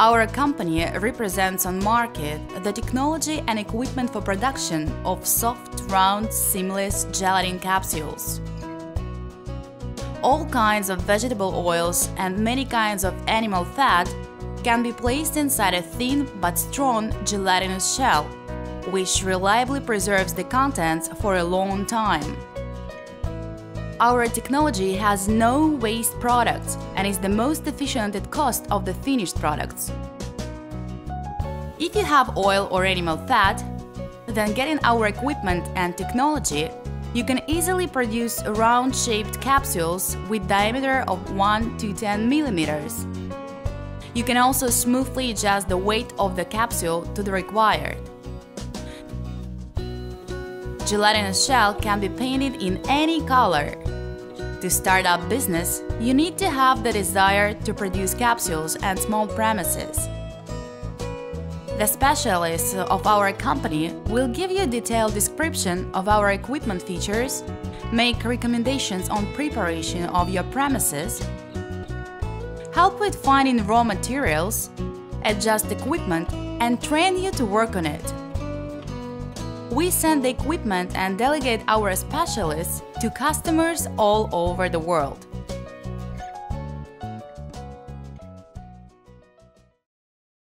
Our company represents on market the technology and equipment for production of soft, round, seamless gelatin capsules. All kinds of vegetable oils and many kinds of animal fat can be placed inside a thin but strong gelatinous shell, which reliably preserves the contents for a long time. Our technology has no waste products and is the most efficient at cost of the finished products. If you have oil or animal fat, then getting our equipment and technology, you can easily produce round-shaped capsules with diameter of 1 to 10 millimeters. You can also smoothly adjust the weight of the capsule to the required. Gelatinous shell can be painted in any color. To start up business, you need to have the desire to produce capsules and small premises. The specialists of our company will give you a detailed description of our equipment features, make recommendations on preparation of your premises, help with finding raw materials, adjust equipment, and train you to work on it. We send the equipment and delegate our specialists to customers all over the world.